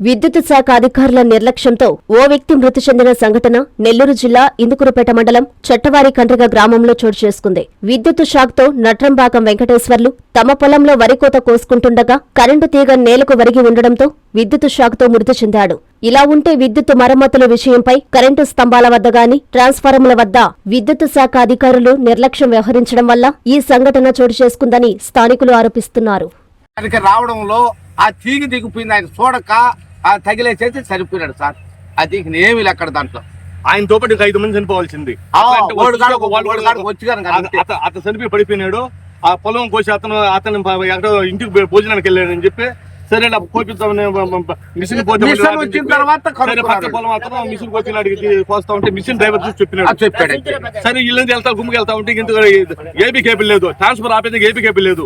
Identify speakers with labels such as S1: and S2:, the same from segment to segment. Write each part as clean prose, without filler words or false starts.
S1: విద్యుత్ శాఖ అధికారుల నిర్లక్ష్యంతో ఓ వ్యక్తి మృతి చెందిన సంఘటన నెల్లూరు జిల్లా ఇందుకూరుపేట మండలం చట్టవారి కండ్రిగ గ్రామంలో చోటు చేసుకుంది. విద్యుత్ షాక్తో నట్రంబాకం వెంకటేశ్వర్లు తమ పొలంలో వరికోత కోసుకుంటుండగా కరెంటు తీగ నేలకు వరిగి ఉండడంతో విద్యుత్ షాక్తో మృతి చెందాడు. ఇలా ఉంటే విద్యుత్ మరమ్మతుల విషయంపై కరెంటు స్తంభాల వద్ద గాని ట్రాన్స్ఫార్మర్ల వద్ద విద్యుత్ శాఖ అధికారులు నిర్లక్ష్యం వ్యవహరించడం వల్ల ఈ సంఘటన చోటు చేసుకుందని స్థానికులు ఆరోపిస్తున్నారు.
S2: రావడంలో ఆ తీగ దిగిపోయింది, ఆయన చూడక తగిలేసేసి సరిపోయినాడు సార్. ఆ తీగ ఏమి అక్కడ దాంట్లో
S3: ఆయనతో పాటు 5 మంది చనిపోవాల్సింది. అతను చనిపోయి పడిపోయినాడు. ఆ పొలం కోసి అతను ఎక్కడో ఇంటికి భోజనానికి వెళ్ళాడని చెప్పి సరే కోపిస్తామని మిషన్ వచ్చిన తర్వాత పొలం అతను మిషన్ కోసినాడికి కోస్తా ఉంటే మిషన్ డ్రైవర్ చూసి చెప్పాడు. సరే ఇల్లు వెళ్తా గుమ్మికి వెళ్తా ఉంటే ఇంత ఏపీ కేబుల్ లేదు, ట్రాన్స్ఫర్ ఆపేది ఏపీ కేబుల్ లేదు.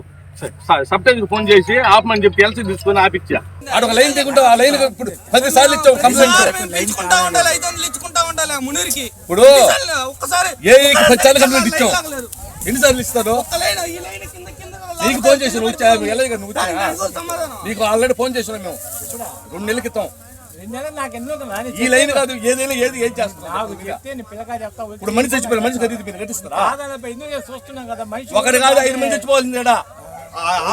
S3: సబ్ టైం ఫోన్ చేసి ఆపమని చెప్పి ఎల్సీ తీసుకుని ఆపిచ్చా.
S4: అదొక లైన్ దిగుంటా, ఆ లైన్ ఇప్పుడు 10 సార్లు ఇచ్చావు కంప్లైంట్. ఇప్పుడు ఏఈకి 10 సార్లు కంప్లైంట్ ఇచ్చావు, ఎన్నిసార్లు ఇస్తారు? నీకు ఫోన్ చేసాను, నీకు ఆల్రెడీ ఫోన్ చేసాను మేము 2 నెలల క్రితం. ఈ లైన్ కాదు, ఏదైనా ఏం చేస్తున్నావు? ఇప్పుడు మనిషి చచ్చిపోయిన మనిషి కట్టిస్తారా? ఒకటి కాదు 5 మంది చచ్చిపోవాల్సింది.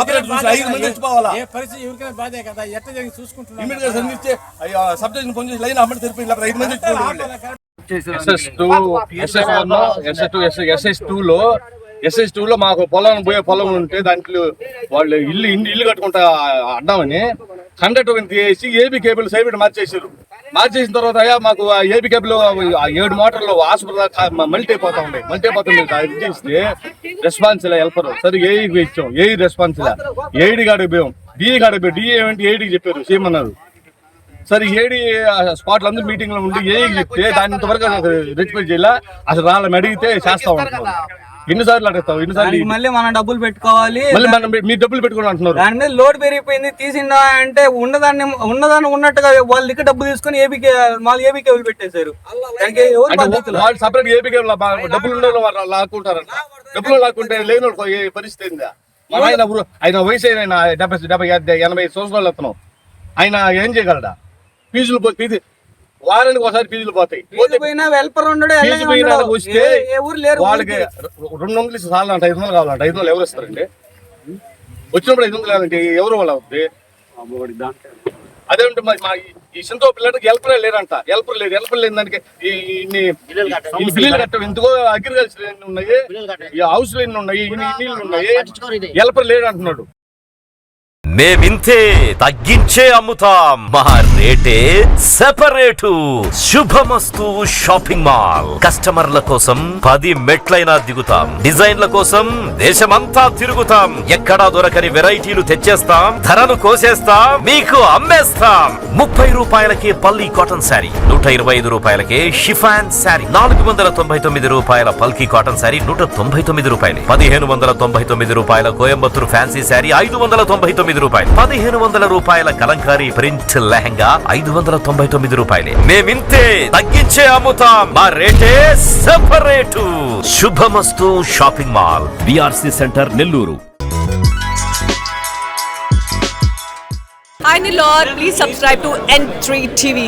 S4: ఆపరేటర్ చూసి 5 మంది చచ్చిపోవాలా? ఇమీడియట్ గా సంధిస్తే సబ్జెక్ట్ ఫోన్ చేసి లైన్ అమ్మడి సరిపోయింది, 5 మంది
S3: SS2 లో మాకు పొలం ఉంటే దాంట్లో వాళ్ళు ఇల్లు కట్టుకుంటా అడ్డామని కండక్టర్ తీసి ఏబీ కేబుల్ సైబిట్ మార్చేసారు. మార్చేసిన తర్వాత మాకు ఏబీ కేబుల్ 7 మోటార్లు హాస్పిటల్ మల్టీ అయిపోతుంది. ఇది చేస్తే రెస్పాన్స్ ఇలా హెల్పర్ సరే ఏఈకి ఇచ్చాం, ఏఈ రెస్పాన్స్ ఇలా ఏడి కాడికి పోయాం, డిఈ కాడికి పోయాం. డిఈ ఏమంటే ఏడికి చెప్పారు చేయమన్నారు. సరే ఏడి స్పాట్లు అందరూ మీటింగ్ లో ఉండి ఏఈకి చెప్తే దాని ఇంతవరకు రెస్పెక్ట్ చేయాల. అసలు వాళ్ళని అడిగితే చేస్తా ఉంటారు. ఎన్నిసార్లు అడుగుతావు? ఎన్నిసార్లు
S5: మళ్ళీ మనం డబ్బులు పెట్టుకోవాలి,
S3: మళ్ళీ మీరు డబ్బులు పెట్టుకోవాలి అంటున్నారు.
S5: దాని మీద లోడ్ పెరిగిపోయింది, తీసిందా అంటే ఉన్నదాన్ని ఉన్నట్టుగా వాళ్ళ దగ్గర డబ్బు తీసుకుని ఏబీ కేబుల్ పెట్టేశారు.
S3: వాళ్ళు సపరేట్ ఏబీ కేబుల్ డబ్బులు ఉండడం లాక్కుంటారంట. డబ్బులు లాక్కుంటే లేని పరిస్థితి ఏందా? ఆయన వయసు అయిన 70-80 సంవత్సరాలు అతను, ఆయన ఏం చేయగలడా? ఫీజులు వారానికి ఒకసారి ఫీజులు పోతాయి. వస్తే వాళ్ళకి 200 సార్లు అంట 500 కావాలంట. 500 ఎవరు ఇస్తారండి? వచ్చినప్పుడు 500 కావాలంటే ఎవరు వాళ్ళు అవుతుంది? అదేంటే మా ఈ సింతో పిల్లలకి హెల్పర్ లేరంట. హెల్పర్ లేని దానికి బిల్లులు కట్టం. ఎందుకో అగ్రికల్చర్ ఎన్ని ఉన్నాయి, హౌస్ లో ఎన్ని ఉన్నాయి, నీళ్ళు ఉన్నాయి, హెల్పర్ లేడు అంటున్నాడు.
S6: మేమింతే తగ్గించే అమ్ముతాం, మా రేటే సెపరేటు. శుభమస్తు షాపింగ్ మాల్. కస్టమర్ల కోసం 10 మెట్లైనా దిగుతాం, డిజైన్ల కోసం దేశమంతా తిరుగుతాం. ఎక్కడా దొరకని వెరైటీలు తెచ్చేస్తాం, ధరలు కోసేస్తాం, మీకు అమ్మేస్తాం. 30 రూపాయలకే పల్లి కాటన్ శారీ, 125 రూపాయలకే షిఫాన్ శారీ, 499 రూపాయల పల్కీ కాటన్ శారీ 199 రూపాయలు, 1599 రూపాయల కోయంబత్తూరు ఫ్యాన్సీ శారీ 599 రూపాయలు, 1500 రూపాయల కలంకారీ ప్రింట్ లెహంగా 599 రూపాయలే. మేమింతే తగ్గించే అమ్ముతాం, మా రేటే separate. Subhamastu shopping mall, BRC centre, Nellore.
S7: Hi Nilor, please subscribe to N3 TV.